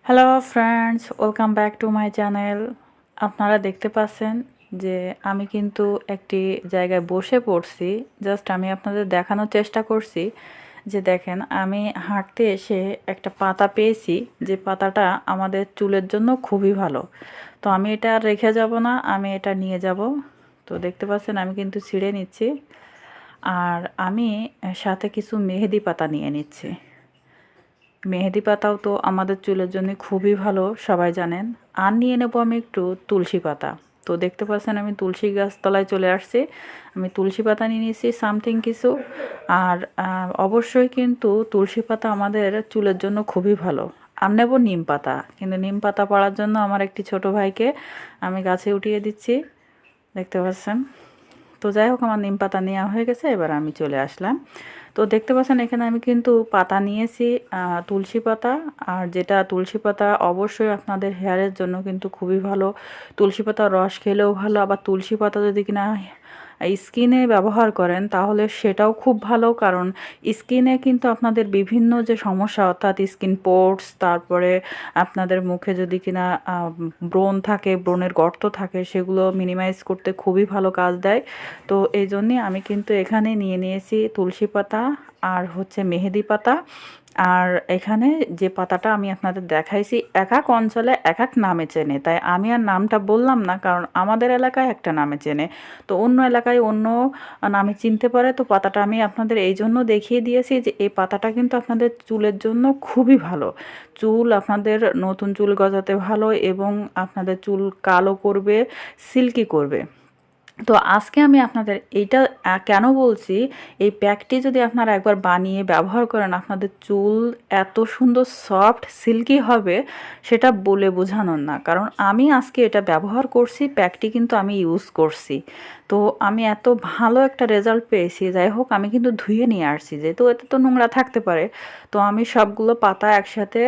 Hello friends, welcome back to my channel. আপনারা দেখতে পাচ্ছেন যে আমি কিন্তু একটি জায়গায় বসে পড়ছি। জাস্ট আমি আপনাদের দেখানোর চেষ্টা করছি যে দেখেন, আমি হাঁটতে এসে একটা পাতা পেয়েছি, যে পাতাটা আমাদের চুলের জন্য খুবই ভালো। তো আমি এটা আর রেখে যাব না, আমি এটা নিয়ে যাব। তো দেখতে পাচ্ছেন আমি কিন্তু ছিঁড়ে নিচ্ছি, আর আমি সাথে কিছু মেহেদি পাতা নিয়ে নিচ্ছি। মেহেদি পাতাও তো আমাদের চুলের জন্য খুবই ভালো, সবাই জানেন। আর নিয়ে নেব আমি একটু তুলসী পাতা। তো দেখতে পাচ্ছেন আমি তুলসী গাছ তলায় চলে আসছি। আমি তুলসী পাতা নিয়ে নিয়েছি সামথিং কিছু। আর অবশ্যই কিন্তু তুলসী পাতা আমাদের চুলের জন্য খুবই ভালো। আর নেব নিম পাতা, কিন্তু নিম পাতা পাড়ার জন্য আমার একটি ছোট ভাইকে আমি গাছে উঠিয়ে দিচ্ছি, দেখতে পাচ্ছেন। তো যাই হোক, আমার নিম পাতা নেওয়া হয়ে গেছে, এবার আমি চলে আসলাম। তো দেখতে পাচ্ছেন এখানে আমি কিন্তু পাতা নিয়েছি, তুলসী পাতা। আর যেটা তুলসী পাতা অবশ্যই আপনাদের হেয়ারের জন্য কিন্তু খুবই ভালো। তুলসী পাতার রস খেলেও ভালো, আবার তুলসী পাতা যদি কিনা স্কিনে ব্যবহার করেন তাহলে সেটাও খুব ভালো। কারণ স্কিনে কিন্তু আপনাদের বিভিন্ন যে সমস্যা, অর্থাৎ স্কিন পোর্স, তারপরে আপনাদের মুখে যদি কিনা ব্রণ থাকে, ব্রণের গর্ত থাকে, সেগুলো মিনিমাইজ করতে খুবই ভালো কাজ দেয়। তো এই জন্যে আমি কিন্তু এখানে নিয়ে নিয়েছি তুলসী পাতা আর হচ্ছে মেহেদি পাতা। আর এখানে যে পাতাটা আমি আপনাদের দেখাইছি, এক এক অঞ্চলে এক এক নামে চেনে, তাই আমি আর নামটা বললাম না, কারণ আমাদের এলাকায় একটা নামে চেনে, তো অন্য এলাকায় অন্য নামে চিনতে পারে। তো পাতাটা আমি আপনাদের এই জন্য দেখিয়ে দিয়েছি যে এই পাতাটা কিন্তু আপনাদের চুলের জন্য খুবই ভালো। চুল আপনাদের নতুন চুল গজাতে ভালো, এবং আপনাদের চুল কালো করবে, সিল্কি করবে। তো আজকে আমি আপনাদের এইটা কেন বলছি, এই প্যাকটি যদি আপনারা একবার বানিয়ে ব্যবহার করেন, আপনাদের চুল এত সুন্দর সফট সিল্কি হবে, সেটা বলে বোঝানোর না। কারণ আমি আজকে এটা ব্যবহার করছি, প্যাকটি কিন্তু আমি ইউজ করছি। তো আমি এত ভালো একটা রেজাল্ট পেয়েছি। যাই হোক, আমি কিন্তু ধুয়ে নিয়ে আসছি, যেহেতু এতে তো নোংরা থাকতে পারে। তো আমি সবগুলো পাতা একসাথে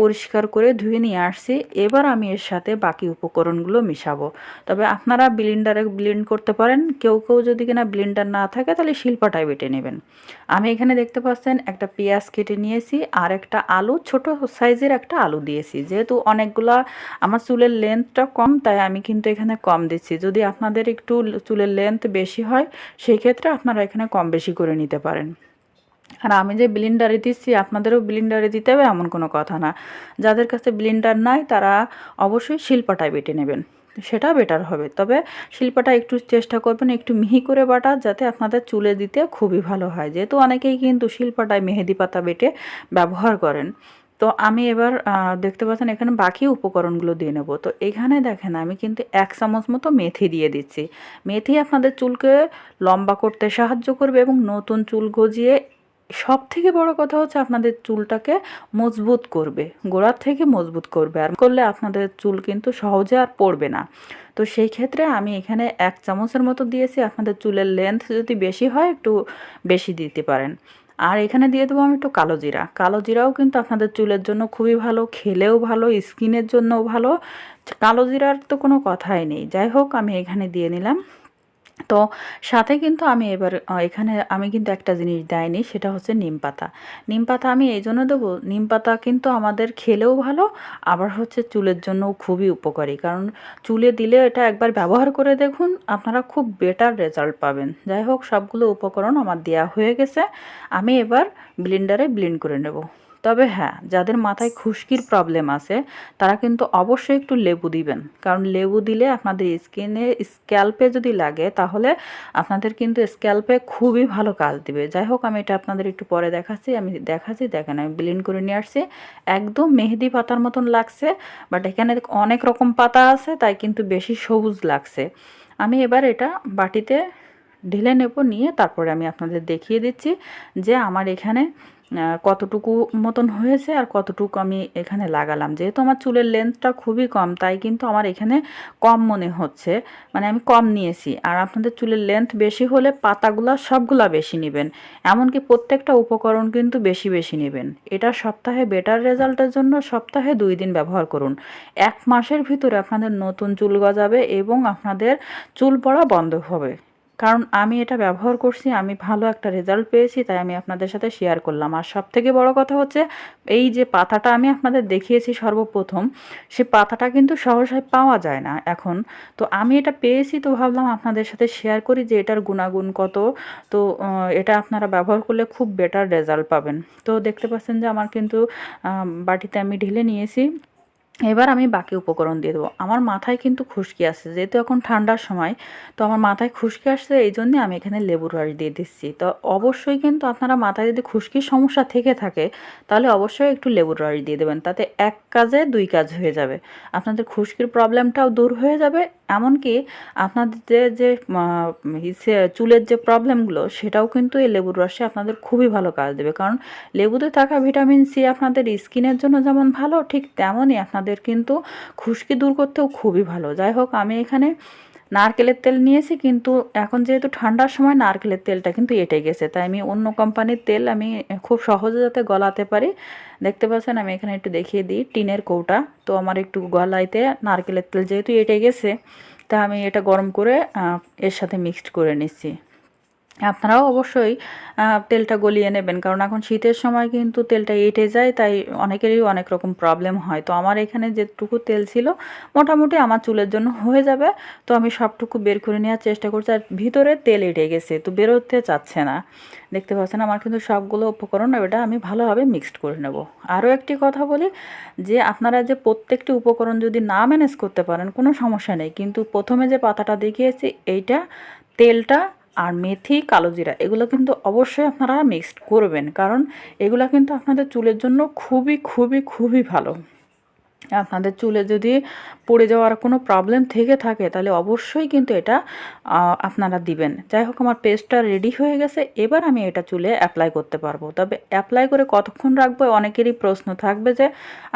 পরিষ্কার করে ধুয়ে নিয়ে আসছি। এবার আমি এর সাথে বাকি উপকরণগুলো মিশাবো। তবে আপনারা ব্লেন্ডারে ব্লেন্ড করতে পারেন, কেউ কেউ যদি কিনা ব্লেন্ডার না থাকে তাহলে শিলপাটায় বেটে নেবেন। আমি এখানে দেখতে পাচ্ছেন একটা পেঁয়াজ কেটে নিয়েছি, আর একটা আলু, ছোট সাইজের একটা আলু দিয়েছি। যেহেতু অনেকগুলা আমার চুলের লেন্থটা কম, তাই আমি কিন্তু এখানে কম দিচ্ছি। যদি আপনাদের একটু চুলের লেন্থ বেশি হয়, সেই ক্ষেত্রে আপনারা এখানে কম বেশি করে নিতে পারেন। আর আমি যে ব্লেন্ডারে দিচ্ছি, আপনাদেরও ব্লেন্ডারে দিতে হবে এমন কোনো কথা না। যাদের কাছে ব্লেন্ডার নাই তারা অবশ্যই শিলপাটায় বেটে নেবেন, সেটা বেটার হবে। তবে শিলপাটা একটু চেষ্টা করবেন একটু মিহি করে বাটা, যাতে আপনাদের চুলে দিতে খুবই ভালো হয়। যেহেতু অনেকেই কিন্তু শিলপাটায় মেহেদি পাতা বেটে ব্যবহার করেন। তো আমি এবার দেখতে পাচ্ছেন এখানে বাকি উপকরণগুলো দিয়ে নেব। তো এখানে দেখেন আমি কিন্তু 1 চামচ মতো মেথি দিয়ে দিচ্ছি। মেথি আপনাদের চুলকে লম্বা করতে সাহায্য করবে, এবং নতুন চুল গজিয়ে সবথেকে বড় কথা হচ্ছে আপনাদের চুলটাকে মজবুত করবে, গোড়ার থেকে মজবুত করবে। আর করলে আপনাদের চুল কিন্তু সহজে আর পড়বে না। তো সেই ক্ষেত্রে আমি এখানে 1 চামচের মতো দিয়েছি। আপনাদের চুলের লেন্থ যদি বেশি হয় একটু বেশি দিতে পারেন। আর এখানে দিয়ে দেবো আমি একটু কালো জিরা। কালো জিরাও কিন্তু আপনাদের চুলের জন্য খুবই ভালো, খেলেও ভালো, স্কিনের জন্যও ভালো। কালো জিরার তো কোনো কথাই নেই। যাই হোক, আমি এখানে দিয়ে নিলাম। তো সাথে কিন্তু আমি এবার এখানে আমি কিন্তু একটা জিনিস দেয়নি, সেটা হচ্ছে নিম পাতা। নিম পাতা আমি এই জন্য দেবো, নিম পাতা কিন্তু আমাদের খেলেও ভালো, আবার হচ্ছে চুলের জন্যও খুবই উপকারী। কারণ চুলে দিলে এটা একবার ব্যবহার করে দেখুন, আপনারা খুব বেটার রেজাল্ট পাবেন। যাই হোক, সবগুলো উপকরণ আমার দেওয়া হয়ে গেছে। আমি এবার ব্লেন্ডারে ব্লেন্ড করে নেব। তবে হ্যাঁ, যাদের মাথায় খুশকির প্রবলেম আছে তারা কিন্তু অবশ্যই একটু লেবু দিবেন। কারণ লেবু দিলে আপনাদের স্ক্যাল্পে যদি লাগে তাহলে আপনাদের কিন্তু স্ক্যাল্পে খুবই ভালো কাজ দিবে। যাই হোক, আমি এটা আপনাদের একটু পরে দেখাচ্ছি। দেখেন আমি ব্লেন্ড করে নিয়ে আসছি। একদম মেহেদি পাতার মতন লাগছে, বাট এখানে অনেক রকম পাতা আছে, তাই কিন্তু বেশি সবুজ লাগছে। আমি এবার এটা বাটিতে ঢেলে নেব, নিয়ে তারপরে আমি আপনাদের দেখিয়ে দিচ্ছি যে আমার এখানে কতটুকু মতন হয়েছে আর কতটুকু আমি এখানে লাগালাম। যেহেতু আমার চুলের লেন্থটা খুবই কম, তাই কিন্তু আমার এখানে কম মনে হচ্ছে, মানে আমি কম নিয়েছি। আর আপনাদের চুলের লেন্থ বেশি হলে পাতাগুলা সবগুলা বেশি নেবেন, এমনকি প্রত্যেকটা উপকরণ কিন্তু বেশি বেশি নেবেন। এটা সপ্তাহে বেটার রেজাল্টের জন্য সপ্তাহে 2 দিন ব্যবহার করুন। 1 মাসের ভিতরে আপনাদের নতুন চুল গজাবে এবং আপনাদের চুল পড়া বন্ধ হবে। কারণ আমি এটা ব্যবহার করছি, আমি ভালো একটা রেজাল্ট পেয়েছি, তাই আমি আপনাদের সাথে শেয়ার করলাম। আর সবথেকে বড় কথা হচ্ছে এই যে পাতাটা আমি আপনাদের দেখিয়েছি সর্বপ্রথম, সে পাতাটা কিন্তু সহসায় পাওয়া যায় না এখন। তো আমি এটা পেয়েছি, তো ভাবলাম আপনাদের সাথে শেয়ার করি যে এটার গুণাগুণ কত। তো এটা আপনারা ব্যবহার করলে খুব বেটার রেজাল্ট পাবেন। তো দেখতে পাচ্ছেন যে আমার কিন্তু বাটিতে আমি ঢেলে নিয়েছি। এবার আমি বাকি উপকরণ দিয়ে দেবো। আমার মাথায় কিন্তু খুশকি আসছে, যেহেতু এখন ঠান্ডার সময়, তো আমার মাথায় খুশকি আসছে, এই জন্যে আমি এখানে লেবুর রস দিয়ে দিচ্ছি। তো অবশ্যই কিন্তু আপনারা মাথায় যদি খুশকির সমস্যা থেকে থাকে, তাহলে অবশ্যই একটু লেবুর রস দিয়ে দেবেন, তাতে এক কাজে দুই কাজ হয়ে যাবে। আপনাদের খুশকির প্রবলেমটাও দূর হয়ে যাবে, এমনকি আপনাদের যে চুলের যে প্রবলেমগুলো, সেটাও কিন্তু এই লেবুর রসে আপনাদের খুবই ভালো কাজ দেবে। কারণ লেবুতে থাকা ভিটামিন সি আপনাদের স্কিনের জন্য যেমন ভালো, ঠিক তেমনই আপনাদের কিন্তু খুশকি দূর করতেও খুবই ভালো। যাই হোক, আমি এখানে নারকেলের তেল নিয়েছি, কিন্তু এখন যেহেতু ঠান্ডার সময় নারকেলের তেলটা কিন্তু এঁটে গেছে, তাই আমি অন্য কোম্পানির তেল আমি খুব সহজে যাতে গলাতে পারি। দেখতে পাচ্ছেন আমি এখানে একটু দেখিয়ে দিই, টিনের কৌটা। তো আমার একটু গলাইতে নারকেলের তেল যেহেতু এঁটে গেছে, তা আমি এটা গরম করে এর সাথে মিক্সড করে নিচ্ছি। আপনারাও অবশ্যই তেলটা গলিয়ে নেবেন, কারণ এখন শীতের সময় কিন্তু তেলটা এঁটে যায়, তাই অনেকেরই অনেক রকম প্রবলেম হয়। তো আমার এখানে যেটুকু তেল ছিল মোটামুটি আমার চুলের জন্য হয়ে যাবে। তো আমি সবটুকু বের করে নেওয়ার চেষ্টা করছি, আর ভিতরে তেল এঁটে গেছে, তো বেরোতে চাচ্ছে না। দেখতে পাচ্ছেন আমার কিন্তু সবগুলো উপকরণ এটা আমি ভালোভাবে মিক্সড করে নেব। আরও একটি কথা বলি, যে আপনারা যে প্রত্যেকটি উপকরণ যদি না ম্যানেজ করতে পারেন কোনো সমস্যা নেই, কিন্তু প্রথমে যে পাতাটা দেখিয়েছি এইটা, তেলটা আর মেথি, কালো জিরা, এগুলো কিন্তু অবশ্যই আপনারা মিক্সড করবেন, কারণ এগুলো কিন্তু আপনাদের চুলের জন্য খুবই খুবই খুবই ভালো। আপনাদের চুলে যদি পড়ে যাওয়ার কোনো প্রবলেম থেকে থাকে, তাহলে অবশ্যই কিন্তু এটা আপনারা দিবেন। যাই হোক, আমার পেস্টটা রেডি হয়ে গেছে, এবার আমি এটা চুলে অ্যাপ্লাই করতে পারবো। তবে অ্যাপ্লাই করে কতক্ষণ রাখবো, অনেকেরই প্রশ্ন থাকবে যে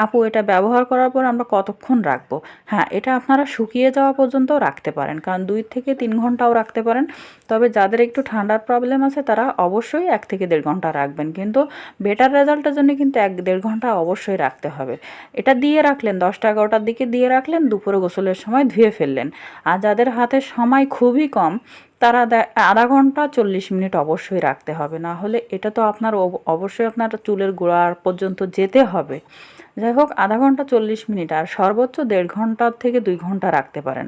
আপু এটা ব্যবহার করার পর আমরা কতক্ষণ রাখবো। হ্যাঁ, এটা আপনারা শুকিয়ে যাওয়া পর্যন্তও রাখতে পারেন, কারণ 2 থেকে 3 ঘন্টাও রাখতে পারেন। তবে যাদের একটু ঠান্ডার প্রবলেম আছে, তারা অবশ্যই 1 থেকে 1.5 ঘন্টা রাখবেন, কিন্তু বেটার রেজাল্টের জন্য কিন্তু 1-1.5 ঘন্টা অবশ্যই রাখতে হবে। এটা দিয়ে রাখলেন 10টা-11টার দিকে দিয়ে রাখলেন, দুপুরে গোসলের সময় ধুয়ে ফেললেন। আর যাদের হাতে সময় খুবই কম, তারা আধা ঘন্টা 40 মিনিট অবশ্যই রাখতে হবে, না হলে এটা তো আপনার অবশ্যই আপনার চুলের গোড়ার পর্যন্ত যেতে হবে। যাই হোক, আধা ঘন্টা 40 মিনিট, আর সর্বোচ্চ 1.5 ঘন্টা থেকে 2 ঘন্টা রাখতে পারেন।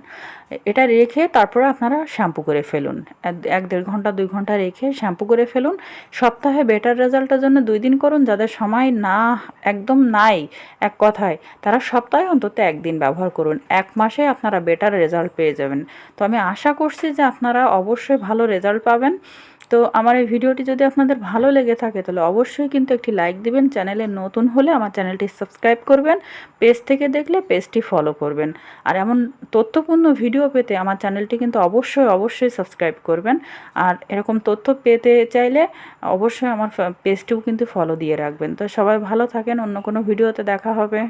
এটা রেখে তারপরে আপনারা শ্যাম্পু করে ফেলুন। 1-1.5 ঘন্টা 2 ঘন্টা রেখে শ্যাম্পু করে ফেলুন। সপ্তাহে বেটার রেজাল্টের জন্য 2 দিন করুন। যাদের সময় না, একদম নাই এক কথায়, তারা সপ্তাহে অন্তত 1 দিন ব্যবহার করুন। 1 মাসে আপনারা বেটার রেজাল্ট পেয়ে যাবেন। তো আমি আশা করছি যে আপনারা অবশ্যই ভালো রেজাল্ট পাবেন। তো আমার এই ভিডিওটি যদি আপনাদের ভালো লেগে থাকে, তাহলে অবশ্যই কিন্তু একটি লাইক দিবেন। চ্যানেলে নতুন হলে আমার চ্যানেলটি সাবস্ক্রাইব করবেন। পেজ থেকে দেখলে পেজটি ফলো করবেন। আর এমন তথ্যপূর্ণ ভিডিও পেতে আমার চ্যানেলটি কিন্তু অবশ্যই সাবস্ক্রাইব করবেন। আর এরকম তথ্য পেতে চাইলে অবশ্যই আমার পেজটিও কিন্তু ফলো দিয়ে রাখবেন। তো সবাই ভালো থাকেন, অন্য কোনো ভিডিওতে দেখা হবে।